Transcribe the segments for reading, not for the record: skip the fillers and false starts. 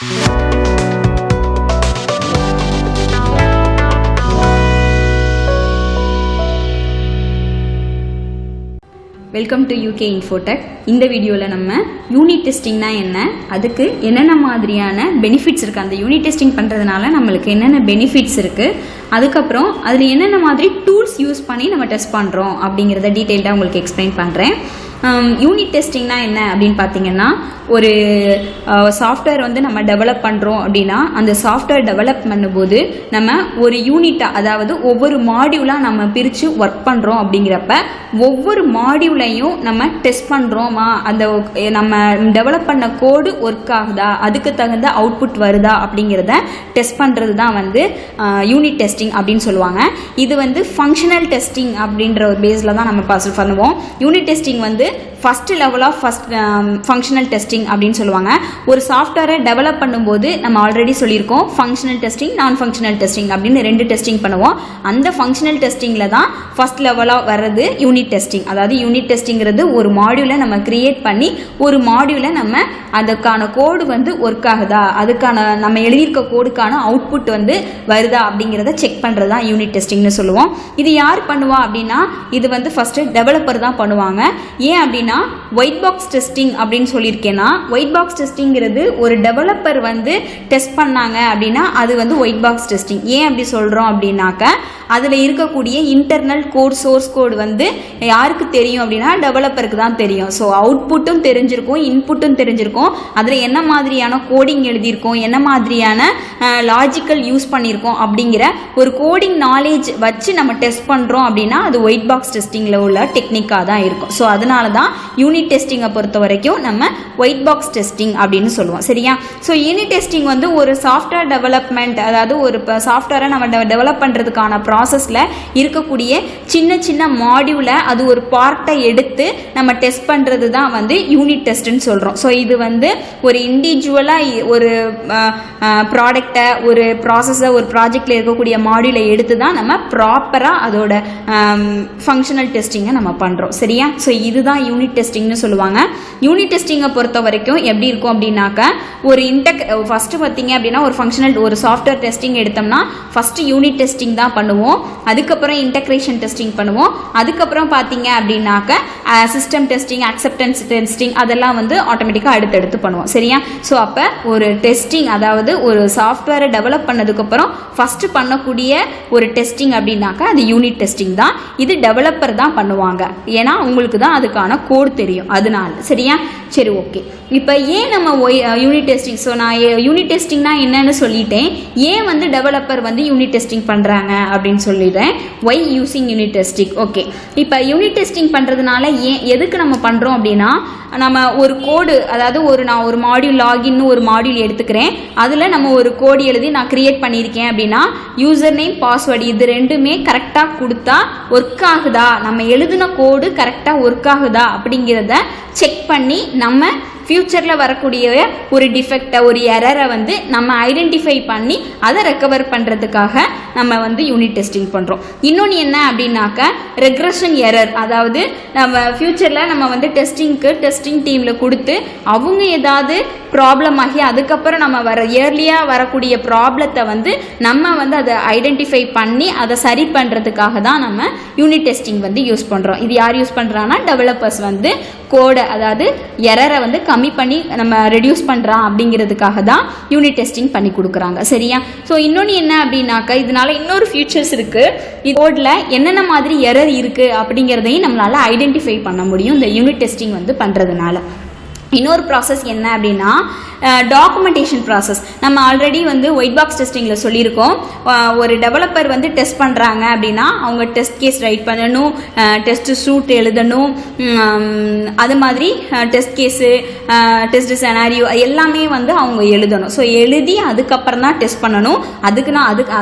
Welcome to UK Infotech. இந்த வீடியோவில் நம்ம யூனிட் டெஸ்டிங்னா என்ன, அதுக்கு என்னென்ன மாதிரியான பெனிஃபிட்ஸ் இருக்குது, அந்த யூனிட் டெஸ்டிங் பண்ணுறதுனால நம்மளுக்கு என்னென்ன பெனிஃபிட்ஸ் இருக்குது, அதுக்கப்புறம் அதில் என்னென்ன மாதிரி டூல்ஸ் யூஸ் பண்ணி நம்ம டெஸ்ட் பண்ணுறோம் அப்படிங்கிறத டீட்டெயில்டாக உங்களுக்கு எக்ஸ்பிளைன் பண்ணுறேன். யூனிட் டெஸ்டிங்னா என்ன அப்படின்னு பார்த்தீங்கன்னா, ஒரு சாஃப்ட்வேர் வந்து நம்ம டெவலப் பண்ணுறோம் அப்படின்னா அந்த சாஃப்ட்வேர் டெவலப் பண்ணும்போது நம்ம ஒரு யூனிட்டாக, அதாவது ஒவ்வொரு மாடியூலாக நம்ம பிரித்து ஒர்க் பண்ணுறோம். அப்படிங்கிறப்ப ஒவ்வொரு மாடியூலையும் நம்ம டெஸ்ட் பண்ணுறோமா, அந்த நம்ம டெவலப் பண்ண கோடு ஒர்க் ஆகுதா, அதுக்கு தகுந்த அவுட்புட் வருதா அப்படிங்கிறத டெஸ்ட் பண்ணுறது தான் வந்து யூனிட் டெஸ்டிங் அப்படின்னு சொல்லுவாங்க. இது வந்து ஃபங்க்ஷனல் டெஸ்டிங் அப்படின்ற ஒரு பேஸில் தான் நம்ம பாஸ் பண்ணுவோம். யூனிட் டெஸ்டிங் வந்து first level of functional testing அப்படின்னு சொல்லுவாங்க. ஒரு சாஃப்ட்வேரை டெவலப் பண்ணும்போது நம்ம ஆல்ரெடி சொல்லியிருக்கோம், functional testing, non functional testing அப்படின்னு 2 டெஸ்டிங் பண்ணுவோம். அந்த ஃபங்க்ஷனல் டெஸ்டிங்கில் தான் ஃபர்ஸ்ட் லெவலாக வர்றது யூனிட் டெஸ்டிங். அதாவது யூனிட் டெஸ்டிங்கிறது ஒரு மாடியூலை நம்ம கிரியேட் பண்ணி ஒரு மாடியூலை நம்ம அதுக்கான கோடு வந்து ஒர்க் ஆகுதா, அதுக்கான நம்ம எழுதியிருக்க கோடுக்கான அவுட்புட் வந்து வருதா அப்படிங்கிறத செக் பண்ணுறது தான் யூனிட் டெஸ்டிங்னு சொல்லுவோம். இது யார் பண்ணுவா அப்படின்னா, இது வந்து ஃபஸ்ட்டு டெவலப்பர் தான் பண்ணுவாங்க. ஏன் அப்படின்னா ஒயிட் பாக்ஸ் டெஸ்டிங் அப்படின்னு சொல்லியிருக்கேன்னா, ஒயிட் பாக்ஸ் டெஸ்டிங்கிறது ஒரு டெவலப்பர் வந்து டெஸ்ட் பண்ணாங்க அப்படின்னா அது வந்து ஒயிட் பாக்ஸ் டெஸ்டிங். ஏன் அப்படி சொல்கிறோம் அப்படின்னாக்க, அதில் இருக்கக்கூடிய இன்டர்னல் கோட், சோர்ஸ் கோடு வந்து யாருக்கு தெரியும் அப்படின்னா டெவலப்பருக்கு தான் தெரியும். ஸோ அவுட்புட்டும் தெரிஞ்சிருக்கும், இன்புட்டும் தெரிஞ்சிருக்கும், அதில் என்ன மாதிரியான கோடிங் எழுதியிருக்கோம், என்ன மாதிரியான லாஜிக்கல் யூஸ் பண்ணியிருக்கோம் அப்படிங்கிற ஒரு கோடிங் நாலேஜ் வச்சு நம்ம டெஸ்ட் பண்ணுறோம் அப்படின்னா அது ஒயிட் பாக்ஸ் டெஸ்டிங்கில் உள்ள டெக்னிக்காக தான் இருக்கும். ஸோ அதனால தான் யூனிட் டெஸ்டிங்கை பொறுத்த வரைக்கும் நம்ம ஒயிட் பாக்ஸ் டெஸ்டிங் அப்படின்னு சொல்லுவோம். சரியா? ஸோ யூனிட் டெஸ்டிங் வந்து ஒரு சாஃப்ட்வேர் டெவலப்மெண்ட், அதாவது ஒரு சாஃப்ட்வேரை நம்ம டெவலப் பண்ணுறதுக்கான ப்ராசஸில் இருக்கக்கூடிய சின்ன சின்ன மாடியூலை அது ஒரு பார்ட்டை எடுத்து நம்ம டெஸ்ட் பண்ணுறது தான் வந்து யூனிட் டெஸ்ட்னு சொல்கிறோம். ஸோ இது வந்து ஒரு இண்டிவிஜுவலாக ஒரு ப்ராடக்டை, ஒரு ப்ராசஸை, ஒரு ப்ராஜெக்டில் இருக்கக்கூடிய மாடியூலை எடுத்து தான் நம்ம ப்ராப்பராக அதோட ஃபங்க்ஷனல் டெஸ்டிங்கை நம்ம பண்ணுறோம். சரியா? ஸோ இதுதான் யூனிட் டெஸ்டிங்னு சொல்லுவாங்க. யூனிட் டெஸ்டிங்கை பொறுத்த வரைக்கும் எப்படி இருக்கும் அப்படின்னாக்க, ஒரு ஃபஸ்ட்டு பார்த்தீங்க அப்படின்னா ஒரு ஃபங்க்ஷனல் ஒரு சாஃப்ட்வேர் டெஸ்டிங் எடுத்தோம்னா ஃபஸ்ட்டு யூனிட் டெஸ்டிங் தான் பண்ணுவோம். அதுக்கப்புறம் இன்டெக்ரேஷன் டெஸ்டிங் பண்ணுவோம். அதுக்கப்புறம் பார்த்தீங்க அப்படின்னாக்க சிஸ்டம் டெஸ்டிங், அக்செப்டன்ஸ் டெஸ்டிங், அதெல்லாம் வந்து ஆட்டோமேட்டிக்காக அடுத்தடுத்து பண்ணுவோம். சரியா? ஸோ அப்போ ஒரு டெஸ்டிங், அதாவது ஒரு சாஃப்ட்வேரை டெவலப் பண்ணதுக்கப்புறம் ஃபஸ்ட்டு பண்ணக்கூடிய ஒரு டெஸ்டிங் அப்படின்னாக்க அது யூனிட் டெஸ்டிங் தான். இது டெவலப்பர் தான் பண்ணுவாங்க, ஏன்னா உங்களுக்கு தான் அதுக்கான கோட் தெரியும், அதனால. சரியா? சரி, ஓகே. இப்போ ஏன் நம்ம யூனிட் டெஸ்டிங், ஸோ நான் யூனிட் டெஸ்டிங்னா என்னன்னு சொல்லிட்டேன். ஏன் வந்து டெவலப்பர் வந்து யூனிட் டெஸ்டிங் பண்ணுறாங்க அப்படின்னு சொல்லிடுறேன். Why using unit testing. Okay, இப்போ யூனிட் டெஸ்டிங் பண்ணுறதுனால எதுக்கு நம்ம பண்ணுறோம் அப்படின்னா, நம்ம ஒரு கோடு, அதாவது நான் ஒரு மாடியூல் லாகின்னு ஒரு மாடியூல் எடுத்துக்கிறேன். அதில் நம்ம ஒரு கோடு எழுதி நான் கிரியேட் பண்ணியிருக்கேன் அப்படின்னா யூசர் நேம், பாஸ்வேர்டு இது ரெண்டுமே கரெக்டாக கொடுத்தா ஒர்க் ஆகுதா, நம்ம எழுதின கோடு கரெக்டாக ஒர்க் ஆகுதா அப்படிங்கிறத செக் பண்ணி நம்ம ஃப்யூச்சரில் வரக்கூடிய ஒரு டிஃபெக்டை, ஒரு எரரை வந்து நம்ம ஐடென்டிஃபை பண்ணி அதை ரெக்கவர் பண்ணுறதுக்காக நம்ம வந்து யூனிட் டெஸ்டிங் பண்ணுறோம். இன்னொன்று என்ன அப்படின்னாக்க, ரெக்ரெஷன் எரர், அதாவது நம்ம ஃப்யூச்சரில் நம்ம வந்து டெஸ்டிங் டீமில் கொடுத்து அவங்க ஏதாவது ப்ராப்ளம் ஆகி அதுக்கப்புறம் நம்ம இயர்லியாக வரக்கூடிய ப்ராப்ளத்தை வந்து நம்ம வந்து அதை ஐடென்டிஃபை பண்ணி அதை சரி பண்ணுறதுக்காக தான் நம்ம யூனிட் டெஸ்டிங் வந்து யூஸ் பண்ணுறோம். இது யார் யூஸ் பண்ணுறாங்கன்னா, டெவலப்பர்ஸ் வந்து கோடை, அதாவது எரரை வந்து கம்மி பண்ணி நம்ம ரெடியூஸ் பண்ணுறான் அப்படிங்கிறதுக்காக தான் யூனிட் டெஸ்டிங் பண்ணி கொடுக்குறாங்க. சரியா? ஸோ இன்னொன்று என்ன அப்படின்னாக்கா, இதனால இன்னொரு ஃபியூச்சர்ஸ் இருக்குது. இது கோடில் என்னென்ன மாதிரி எரர் இருக்குது அப்படிங்கிறதையும் நம்மளால் ஐடென்டிஃபை பண்ண முடியும் இந்த யூனிட் டெஸ்டிங் வந்து பண்ணுறதுனால. இன்னொரு ப்ராசஸ் என்ன அப்படின்னா, டாக்குமெண்டேஷன் ப்ராசஸ். நம்ம ஆல்ரெடி வந்து ஒயிட் பாக்ஸ் டெஸ்டிங்கில் சொல்லியிருக்கோம். ஒரு டெவலப்பர் வந்து டெஸ்ட் பண்ணுறாங்க அப்படின்னா அவங்க டெஸ்ட் கேஸ் ரைட் பண்ணணும், டெஸ்ட் சூட் எழுதணும், அது மாதிரி டெஸ்ட் கேஸு, டெஸ்ட் செனாரியோ எல்லாமே வந்து அவங்க எழுதணும். ஸோ எழுதி அதுக்கப்புறம் தான் டெஸ்ட் பண்ணணும்.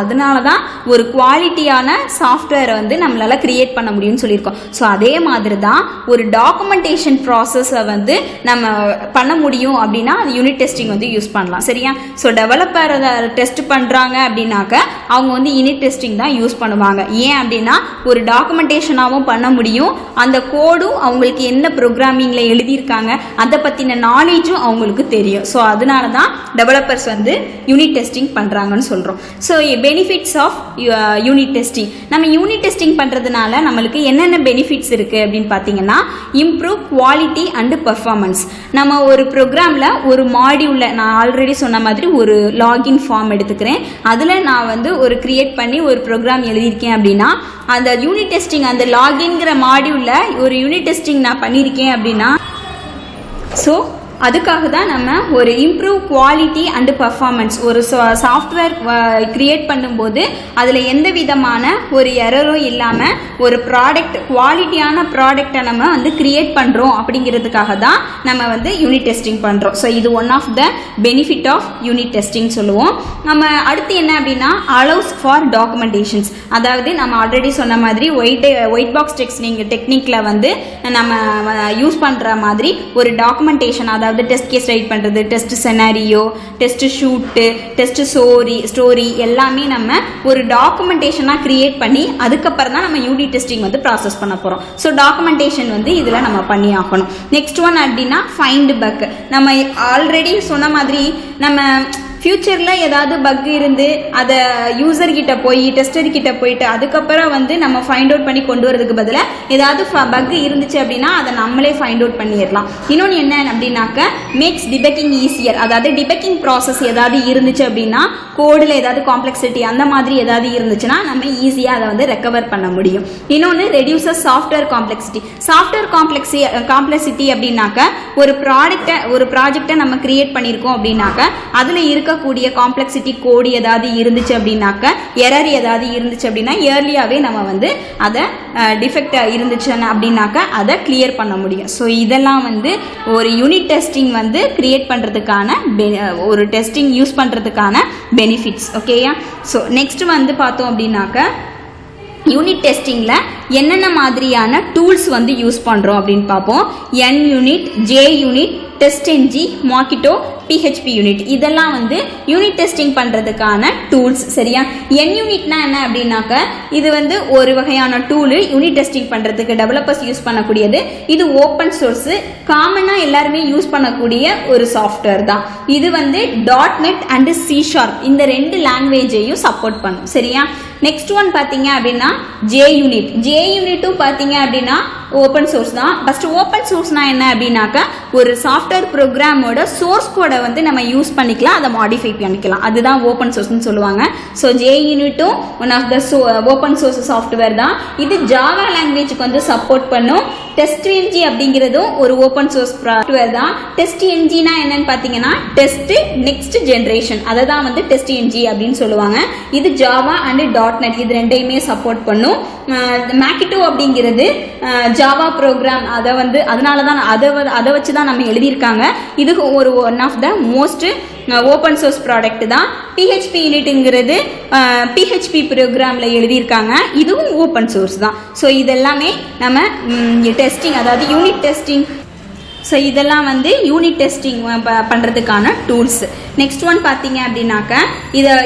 அதனால தான் ஒரு குவாலிட்டியான சாஃப்ட்வேரை வந்து நம்மளால் க்ரியேட் பண்ண முடியும்னு சொல்லியிருக்கோம். ஸோ அதே மாதிரி தான் ஒரு டாக்குமெண்டேஷன் ப்ராசஸை வந்து நம்ம பண்ண முடியும் அப்படின்னா அது யூனிட் டெஸ்டிங் வந்து யூஸ் பண்ணலாம். சரியா? ஸோ டெவலப்பர் அதை டெஸ்ட் பண்ணுறாங்க அப்படின்னாக்க அவங்க வந்து யூனிட் டெஸ்டிங் தான் யூஸ் பண்ணுவாங்க. ஏன் அப்படின்னா ஒரு டாக்குமெண்டேஷனாகவும் பண்ண முடியும், அந்த கோடும் அவங்களுக்கு என்ன ப்ரோக்ராமிங்கில் எழுதியிருக்காங்க அதை பற்றின நாலேஜும் அவங்களுக்கு தெரியும். ஸோ அதனால தான் டெவலப்பர்ஸ் வந்து யூனிட் டெஸ்டிங் பண்ணுறாங்கன்னு சொல்கிறோம். So benefits of unit testing, நம்ம யூனிட் டெஸ்டிங் பண்ணுறதுனால நம்மளுக்கு என்னென்ன பெனிஃபிட்ஸ் இருக்குது அப்படின்னு பார்த்தீங்கன்னா, இம்ப்ரூவ் குவாலிட்டி அண்டு பர்ஃபார்மன்ஸ். நம்ம ஒரு ப்ரோக்ராமில் ஒரு மாடியூலில் நான் ஆல்ரெடி சொன்ன மாதிரி ஒரு லாகின் ஃபார்ம் எடுத்துக்கிறேன், அதில் நான் வந்து ஒரு கிரியேட் பண்ணி ஒரு ப்ரோக்ராம் எழுதியிருக்கேன் அப்படின்னா அந்த யூனிட் டெஸ்டிங் அந்த லாகின்கிற மாடியூலில் ஒரு யூனிட் டெஸ்டிங் நான் பண்ணியிருக்கேன் அப்படின்னா ஸோ அதுக்காக தான் நம்ம ஒரு இம்ப்ரூவ் குவாலிட்டி அண்டு பர்ஃபார்மன்ஸ் ஒரு சாஃப்ட்வேர் கிரியேட் பண்ணும்போது அதில் எந்த விதமான ஒரு எரரும் இல்லாமல் ஒரு ப்ராடக்ட் குவாலிட்டியான ப்ராடக்டை நம்ம வந்து கிரியேட் பண்ணுறோம் அப்படிங்கிறதுக்காக தான் நம்ம வந்து யூனிட் டெஸ்டிங் பண்ணுறோம். ஸோ இது one of the benefit of unit testing சொல்லுவோம். நம்ம அடுத்து என்ன அப்படின்னா அலோஸ் ஃபார் டாக்குமெண்டேஷன்ஸ். அதாவது நம்ம ஆல்ரெடி சொன்ன மாதிரி ஒயிட் பாக்ஸ் டெக்னிக்கில் வந்து நம்ம யூஸ் பண்ணுற மாதிரி ஒரு டாக்குமெண்டேஷன், அதாவது டெஸ்ட் கேஸ் ரைட் பண்ணுறது, test scenario, test suite, test story எல்லாமே நம்ம ஒரு டாக்குமெண்டேஷனாக கிரியேட் பண்ணி அதுக்கப்புறம் தான் நம்ம யூனிட் டெஸ்டிங் வந்து ப்ராசஸ் பண்ண போகிறோம். ஸோ டாக்குமெண்டேஷன் வந்து இதில் நம்ம பண்ணி ஆகணும். நெக்ஸ்ட் ஒன் அப்படின்னா ஃபைண்ட் பக். நம்ம ஆல்ரெடி சொன்ன மாதிரி நம்ம ஃப்யூச்சரில் ஏதாவது பக் இருந்து அதை யூசர்கிட்ட போய் டெஸ்டர்கிட்ட போயிட்டு அதுக்கப்புறம் வந்து நம்ம ஃபைண்ட் அவுட் பண்ணி கொண்டு வரதுக்கு பதிலாக ஏதாவது பக் இருந்துச்சு அப்படின்னா அதை நம்மளே ஃபைண்ட் அவுட் பண்ணிடலாம். இன்னொன்று என்ன அப்படின்னாக்க மேக்ஸ் டிபக்கிங் ஈஸியர். அதாவது டிபக்கிங் ப்ராசஸ் ஏதாவது இருந்துச்சு அப்படின்னா கோடில் ஏதாவது காம்ப்ளெக்சிட்டி அந்த மாதிரி ஏதாவது இருந்துச்சுன்னா நம்ம ஈஸியாக அதை வந்து ரெக்கவர் பண்ண முடியும். இன்னொன்று reduces software complexity. Software complexity அப்படின்னாக்க ஒரு ப்ராஜெக்டை நம்ம கிரியேட் பண்ணியிருக்கோம் அப்படின்னாக்க அதில் இருக்கக்கூடிய காம்ப்ளெக்சிட்டி கோடு ஏதாவது இருந்துச்சு அப்படின்னாக்க எரர் ஏதாவது இருந்துச்சு அப்படின்னா ஏர்லியாகவே நம்ம வந்து அதை டிஃபெக்ட் இருந்துச்சுன்னு அப்படின்னாக்க அதை கிளியர் பண்ண முடியும். ஸோ இதெல்லாம் வந்து ஒரு யூனிட் டெஸ்டிங் வந்து கிரியேட் பண்ணுறதுக்கான ஒரு டெஸ்டிங் யூஸ் பண்ணுறதுக்கான பெனிஃபிட்ஸ். ஓகேயா? ஸோ நெக்ஸ்ட் வந்து பார்த்தோம் அப்படின்னாக்க யூனிட் டெஸ்டிங்கில் என்னென்ன மாதிரியான டூல்ஸ் வந்து யூஸ் பண்ணுறோம் அப்படின்னு பார்ப்போம். N யூனிட், J யூனிட், டெஸ்ட்-ng, மார்க்கிட்டோ, PHP யூனிட் இதெல்லாம் வந்து யூனிட் டெஸ்டிங் பண்ணுறதுக்கான டூல்ஸ். சரியா? N யூனிட்னா என்ன அப்படின்னாக்க இது வந்து ஒரு வகையான டூலு யூனிட் டெஸ்டிங் பண்ணுறதுக்கு டெவலப்பர்ஸ் யூஸ் பண்ணக்கூடியது. இது ஓப்பன் சோர்ஸு, காமனாக எல்லாருமே யூஸ் பண்ணக்கூடிய ஒரு சாஃப்ட்வேர் தான். இது வந்து .NET அண்டு C# இந்த 2 லாங்குவேஜையும் சப்போர்ட் பண்ணும். சரியா? நெக்ஸ்ட் ஒன் பார்த்தீங்க அப்படின்னா J யூனிட்டும் பார்த்தீங்க அப்படின்னா ஓப்பன் சோர்ஸ் தான். ஃபர்ஸ்ட் ஓப்பன் சோர்ஸ்னா என்ன அப்படின்னாக்க ஒரு சாஃப்ட்வேர் ப்ரோக்ராமோட சோர்ஸ் கோடை வந்து நம்ம யூஸ் பண்ணிக்கலாம், அதை மாடிஃபை பண்ணிக்கலாம், அதுதான் ஓப்பன் சோர்ஸ்னு சொல்லுவாங்க. ஸோ J யூனிட்டும் one of the open source software தான். இது ஜாவா லாங்குவேஜுக்கு வந்து சப்போர்ட் பண்ணும். டெஸ்ட்-ng அப்படிங்கிறதும் ஒரு ஓப்பன் சோர்ஸ் சாஃப்ட்வேர் தான். டெஸ்ட்-ngனா என்னன்னு பார்த்தீங்கன்னா டெஸ்ட் நெக்ஸ்ட் ஜென்ரேஷன், அதை தான் வந்து டெஸ்ட்-ng அப்படின்னு சொல்லுவாங்க. இது ஜாவா அண்டு .NET இது ரெண்டையுமே சப்போர்ட் பண்ணும். மார்க்கிட்டோ அப்படிங்கிறது ஜாவா ப்ரோக்ராம், அதை வந்து அதனால தான் அதை வச்சு தான் நம்ம எழுதியிருக்காங்க. இது ஒரு one of the most open source product தான். PHP யூனிட்டுங்கிறது PHP ப்ரோக்ராமில் எழுதியிருக்காங்க, இதுவும் ஓப்பன் சோர்ஸ் தான். ஸோ இதெல்லாமே நம்ம டெஸ்டிங் அதாவது யூனிட் டெஸ்டிங், ஸோ இதெல்லாம் வந்து யூனிட் டெஸ்டிங் பண்ணுறதுக்கான டூல்ஸ். நெக்ஸ்ட் ஒன் பார்த்தீங்க அப்படின்னாக்க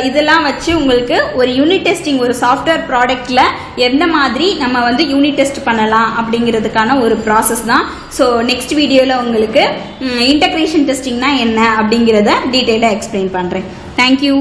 இதெல்லாம் வச்சு உங்களுக்கு ஒரு யூனிட் டெஸ்டிங் ஒரு சாஃப்ட்வேர் ப்ராடக்டில் எந்த மாதிரி நம்ம வந்து யூனிட் டெஸ்ட் பண்ணலாம் அப்படிங்கிறதுக்கான ஒரு ப்ராசஸ் தான். ஸோ நெக்ஸ்ட் வீடியோவில் உங்களுக்கு இன்டகிரேஷன் டெஸ்டிங்னா என்ன அப்படிங்கிறத டீட்டெயிலாக எக்ஸ்பிளைன் பண்ணுறேன். தேங்க்யூ.